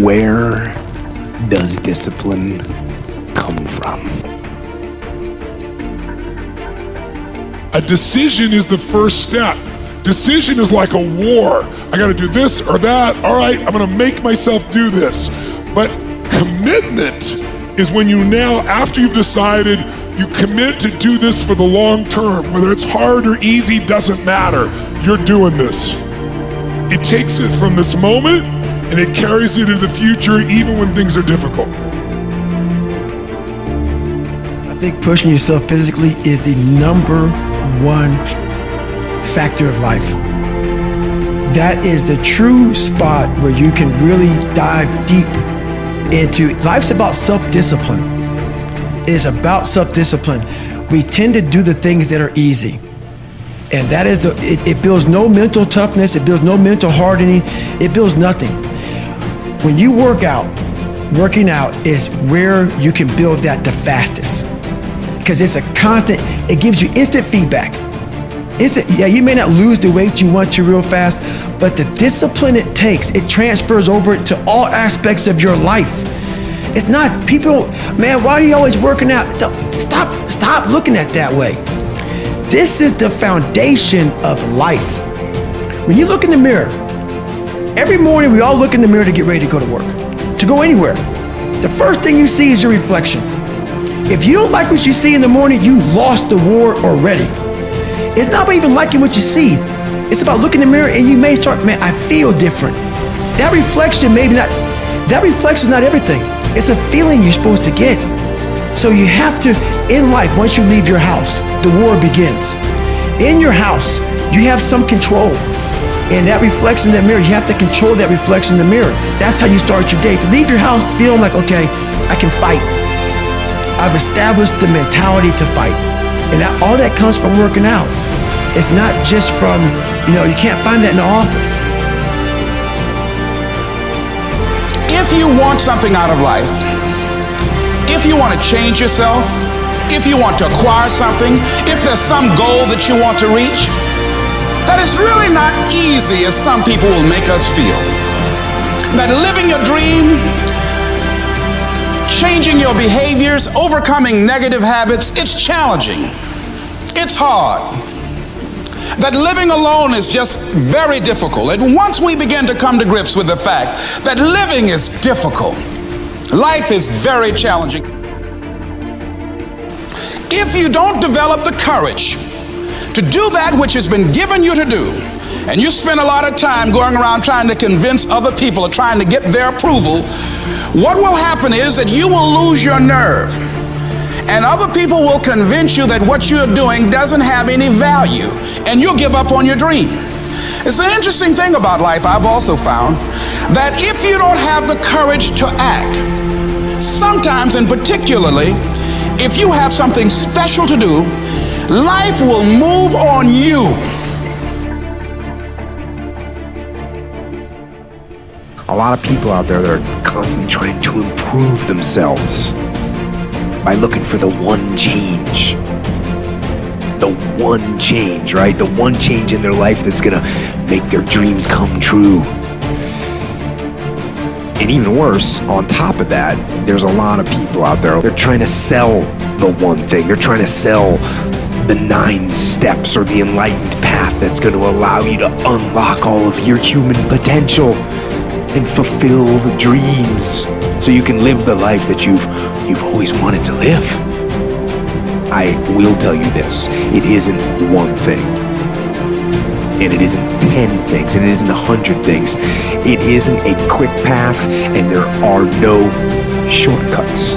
Where does discipline come from? A decision is the first step. Decision is like a war. I gotta do this or that. All right, I'm gonna make myself do this. But commitment is when you now, after you've decided, you commit to do this for the long term. Whether it's hard or easy, doesn't matter. You're doing this. It takes it from this moment and it carries it into the future even when things are difficult. I think pushing yourself physically is the number one factor of life. That is the true spot where you can really dive deep into. Life's about self-discipline. It is about self-discipline. We tend to do the things that are easy. And that is it builds no mental toughness, it builds no mental hardening, it builds nothing. When you work out, working out is where you can build that the fastest. Because it's a constant, it gives you instant feedback. Yeah, you may not lose the weight you want to real fast, but the discipline it takes, it transfers over to all aspects of your life. It's not people, man, why are you always working out? Stop looking at it that way. This is the foundation of life. When you look in the mirror, every morning we all look in the mirror to get ready to go to work, to go anywhere. The first thing you see is your reflection. If you don't like what you see in the morning, you lost the war already. It's not about even liking what you see. It's about looking in the mirror and you may start, man, I feel different. That reflection is not everything. It's a feeling you're supposed to get. So you have to, in life, once you leave your house, the war begins. In your house, you have some control. And that reflection in that mirror, you have to control that reflection in the mirror. That's how you start your day. If you leave your house feeling like, okay, I can fight. I've established the mentality to fight. And all that comes from working out. It's not just from, you can't find that in the office. If you want something out of life, if you want to change yourself, if you want to acquire something, if there's some goal that you want to reach, that is really not easy as some people will make us feel. That living your dream, changing your behaviors, overcoming negative habits, it's challenging. It's hard. That living alone is just very difficult. And once we begin to come to grips with the fact that living is difficult, life is very challenging. If you don't develop the courage to do that which has been given you to do, and you spend a lot of time going around trying to convince other people or trying to get their approval, what will happen is that you will lose your nerve. And other people will convince you that what you're doing doesn't have any value, and you'll give up on your dream. It's an interesting thing about life, I've also found, that if you don't have the courage to act, sometimes and particularly, if you have something special to do, life will move on you. A lot of people out there that are constantly trying to improve themselves by looking for the one change. The one change, right? The one change in their life that's gonna make their dreams come true. And even worse, on top of that, there's a lot of people out there, they're trying to sell the one thing. They're trying to sell the 9 steps or the enlightened path that's going to allow you to unlock all of your human potential and fulfill the dreams so you can live the life that you've always wanted to live. I will tell you this, it isn't one thing, and it isn't 10 things, and it isn't 100 things. It isn't a quick path, and there are no shortcuts.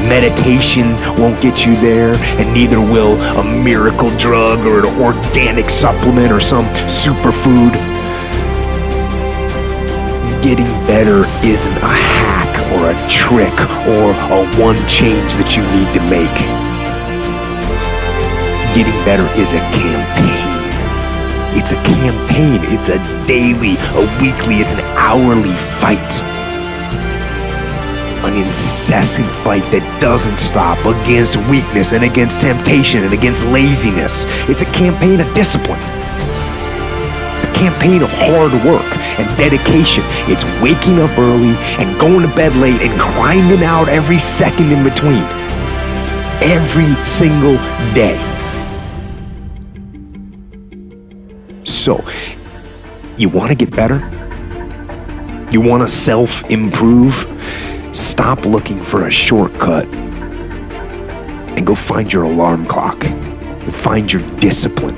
Meditation won't get you there, and neither will a miracle drug or an organic supplement or some superfood. Getting better isn't a hack or a trick or a one change that you need to make. Getting better is a campaign. It's a campaign. It's a daily, a weekly, it's an hourly fight. An incessant fight that doesn't stop against weakness and against temptation and against laziness. It's a campaign of discipline. To campaign of hard work and dedication. It's waking up early and going to bed late and grinding out every second in between. Every single day. So, you want to get better? You want to self-improve? Stop looking for a shortcut and go find your alarm clock. And find your discipline.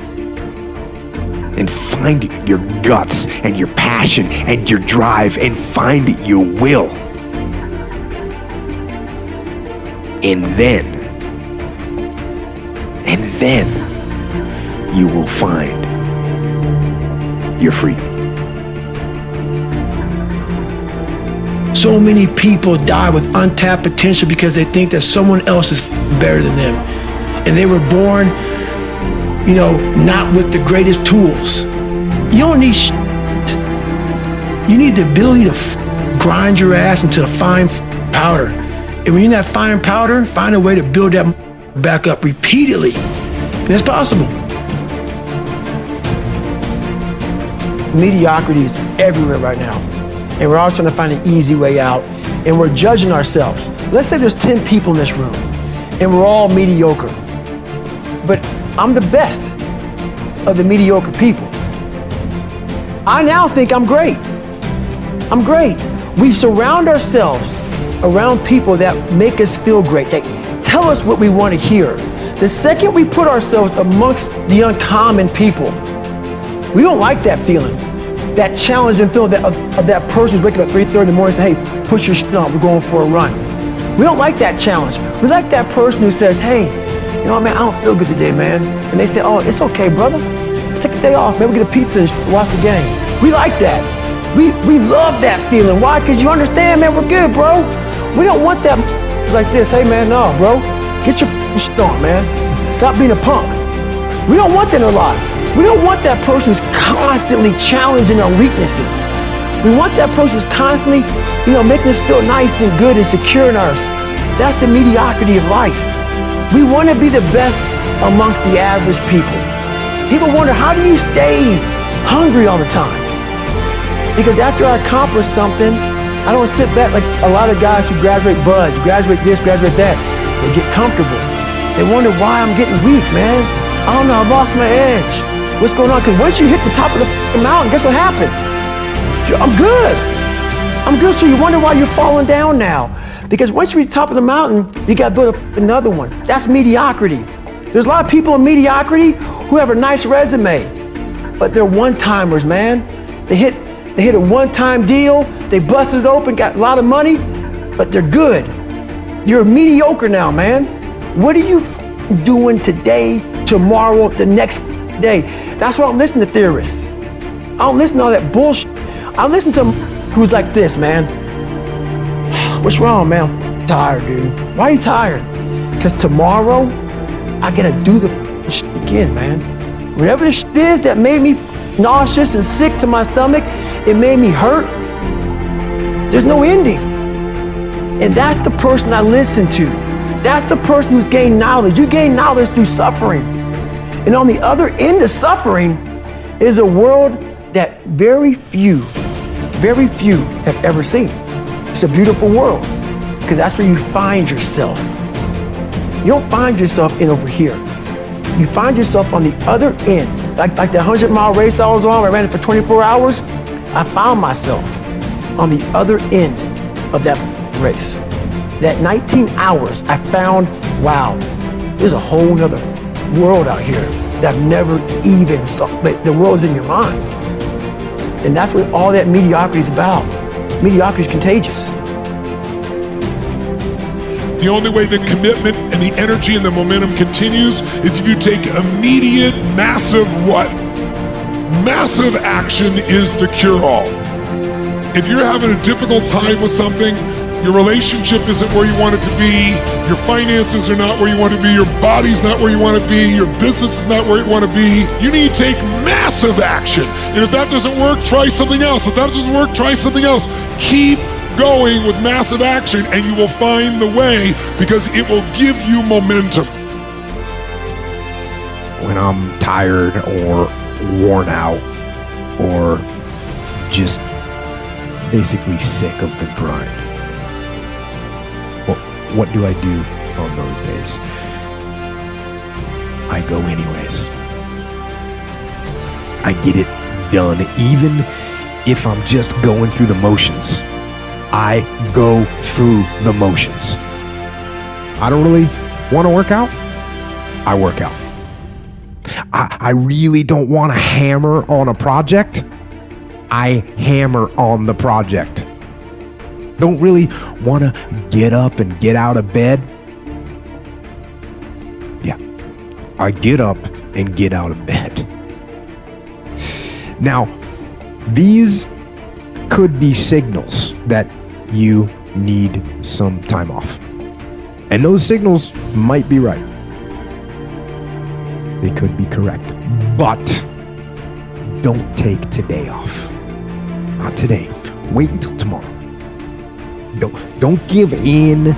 And find your guts and your passion and your drive and find your will. And then you will find your freedom. So many people die with untapped potential because they think that someone else is better than them. And they were born, not with the greatest tools. You don't need shit. You need the ability to grind your ass into a fine powder. And when you're in that fine powder, find a way to build that back up repeatedly. And it's possible. Mediocrity is everywhere right now. And we're all trying to find an easy way out. And we're judging ourselves. Let's say there's 10 people in this room and we're all mediocre. But I'm the best of the mediocre people. I now think I'm great. I'm great. We surround ourselves around people that make us feel great. They tell us what we want to hear. The second we put ourselves amongst the uncommon people, we don't like that feeling. That challenging feeling of that person who's waking up 3:30 in the morning and say, hey, put your shit on, we're going for a run. We don't like that challenge. We like that person who says, hey, man, I don't feel good today, man. And they say, oh, it's okay, brother. Take a day off, maybe get a pizza and watch the game. We like that. We love that feeling. Why? Because you understand, man, we're good, bro. We don't want that. It's like this, hey, man, no, bro. Get your shit on, man. Stop being a punk. We don't want that in our lives. We don't want that person who's constantly challenging our weaknesses. We want that person who's constantly, making us feel nice and good and secure in ours. That's the mediocrity of life. We want to be the best amongst the average people. People wonder, how do you stay hungry all the time? Because after I accomplish something, I don't sit back like a lot of guys who graduate buzz, graduate this, graduate that. They get comfortable. They wonder why I'm getting weak, man. I don't know, I lost my edge. What's going on? Because once you hit the top of the mountain, guess what happened? I'm good. I'm good, so you wonder why you're falling down now. Because once you reach the top of the mountain, you got to build up another one. That's mediocrity. There's a lot of people in mediocrity who have a nice resume, but they're one-timers, man. They hit a one-time deal, they busted it open, got a lot of money, but they're good. You're mediocre now, man. What are you doing today, tomorrow, the next day? That's why I don't listen to theorists. I don't listen to all that bullshit. I listen to who's like this, man. What's wrong, man? I'm tired, dude. Why are you tired? Because tomorrow, I gotta do the shit again, man. Whatever the shit is that made me nauseous and sick to my stomach, it made me hurt. There's no ending. And that's the person I listen to. That's the person who's gained knowledge. You gain knowledge through suffering. And on the other end of suffering is a world that very few have ever seen. It's a beautiful world because that's where you find yourself. You don't find yourself in over here. You find yourself on the other end. Like the 100-mile race I was on, I ran it for 24 hours. I found myself on the other end of that race. That 19 hours, I found, wow, there's a whole nother world out here that I've never even saw, but the world's in your mind. And that's what all that mediocrity is about. Mediocrity is contagious. The only way the commitment and the energy and the momentum continues is if you take immediate, massive what? Massive action is the cure-all. If you're having a difficult time with something, your relationship isn't where you want it to be, your finances are not where you want to be, your body's not where you want to be, your business is not where you want to be, you need to take massive action. And if that doesn't work, try something else. If that doesn't work, try something else. Keep going with massive action and you will find the way because it will give you momentum. When I'm tired or worn out, or just basically sick of the grind. Well, what do I do on those days? I go anyways. I get it done, even if I'm just going through the motions. I go through the motions. I don't really want to work out. I work out. I really don't want to hammer on a project. I hammer on the project. Don't really want to get up and get out of bed. Yeah, I get up and get out of bed. Now, these could be signals that you need some time off. And those signals might be right. They could be correct. But don't take today off. Not today. Wait until tomorrow. Don't give in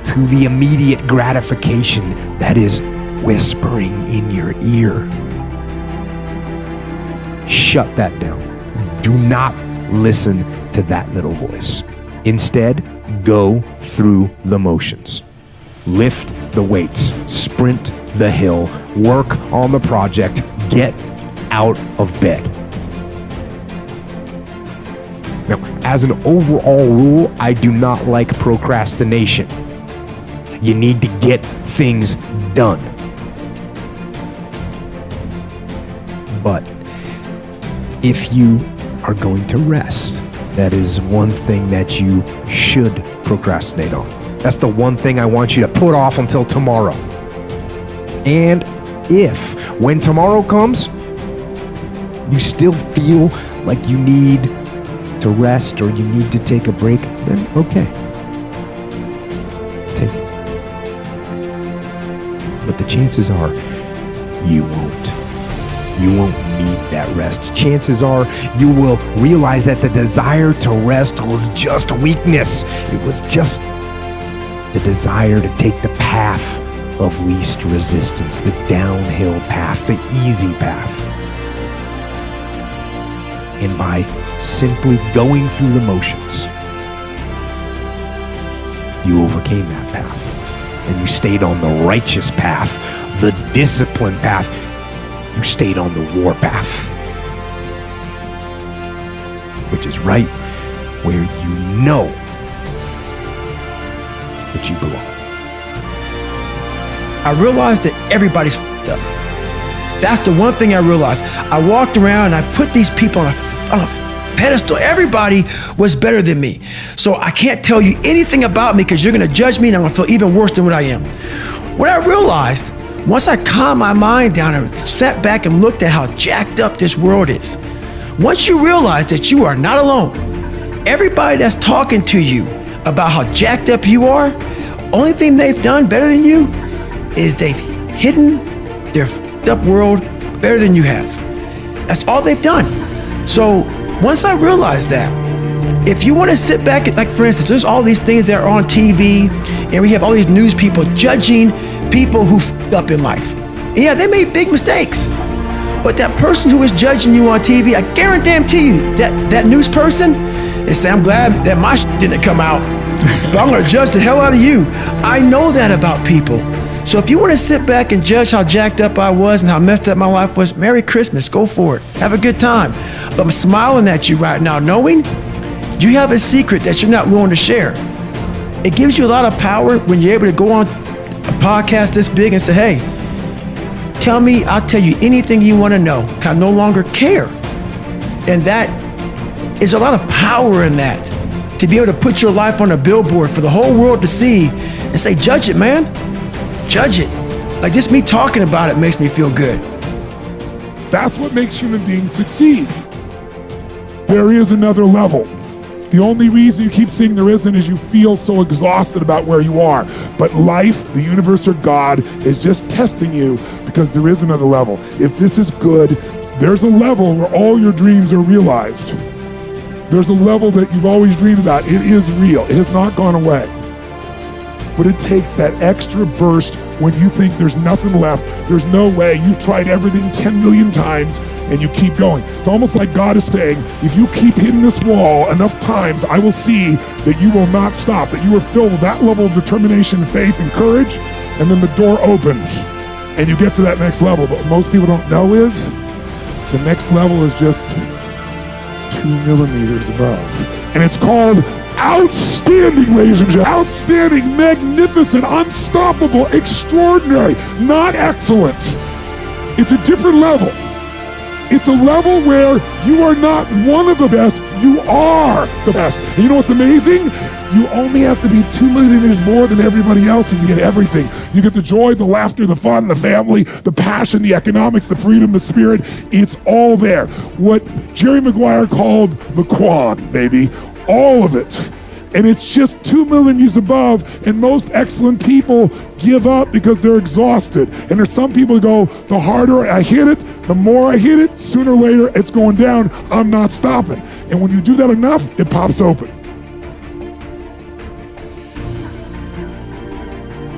to the immediate gratification that is whispering in your ear. Shut that down. Do not listen to that little voice. Instead, go through the motions. Lift the weights, sprint the hill, work on the project, get out of bed. Now, as an overall rule, I do not like procrastination. You need to get things done. But if you are going to rest, that is one thing that you should procrastinate on. That's the one thing I want you to put off until tomorrow. And if, when tomorrow comes, you still feel like you need to rest or you need to take a break, then okay. Take it. But the chances are you won't. You won't need that rest. Chances are you will realize that the desire to rest was just weakness. It was just the desire to take the path of least resistance, the downhill path, the easy path. And by simply going through the motions, you overcame that path. And you stayed on the righteous path, the discipline path. You stayed on the war path, which is right where you know that you belong. I realized that everybody's f***ed up. That's the one thing I realized. I walked around and I put these people on a pedestal. Everybody was better than me. So I can't tell you anything about me because you're going to judge me and I'm going to feel even worse than what I am. What I realized, once I calmed my mind down and sat back and looked at how jacked up this world is, once you realize that you are not alone, everybody that's talking to you about how jacked up you are, only thing they've done better than you is they've hidden their f***ed up world better than you have. That's all they've done. So once I realized that, if you want to sit back, like for instance, there's all these things that are on TV and we have all these news people judging people who f***ed up in life. And yeah, they made big mistakes. But that person who is judging you on TV, I guarantee you that news person, they say, I'm glad that my shit didn't come out, but I'm gonna judge the hell out of you. I know that about people. So if you want to sit back and judge how jacked up I was and how messed up my life was, Merry Christmas, go for it. Have a good time. But I'm smiling at you right now, knowing you have a secret that you're not willing to share. It gives you a lot of power when you're able to go on a podcast this big and say, hey, tell me, I'll tell you anything you want to know. I no longer care. And that is a lot of power in that, to be able to put your life on a billboard for the whole world to see and say, judge it, man. Judge it. Like just me talking about it makes me feel good. That's what makes human beings succeed. There is another level. The only reason you keep saying there isn't is you feel so exhausted about where you are. But life, the universe, or God is just testing you because there is another level. If this is good, there's a level where all your dreams are realized. There's a level that you've always dreamed about. It is real. It has not gone away. But it takes that extra burst when you think there's nothing left. There's no way. You've tried everything 10 million times. and you keep going. It's almost like God is saying, if you keep hitting this wall enough times, I will see that you will not stop, that you are filled with that level of determination, faith, and courage, and then the door opens and you get to that next level. But what most people don't know is the next level is just 2 millimeters above. And it's called outstanding, ladies and gentlemen. Outstanding, magnificent, unstoppable, extraordinary, not excellent. It's a different level. It's a level where you are not one of the best, you are the best. And you know what's amazing? You only have to be 2 millimeters more than everybody else and you get everything. You get the joy, the laughter, the fun, the family, the passion, the economics, the freedom, the spirit. It's all there. What Jerry Maguire called the quad, baby. All of it. And it's just 2 millimeters above, and most excellent people give up because they're exhausted. And there's some people who go, the harder I hit it, the more I hit it, sooner or later it's going down, I'm not stopping. And when you do that enough, it pops open.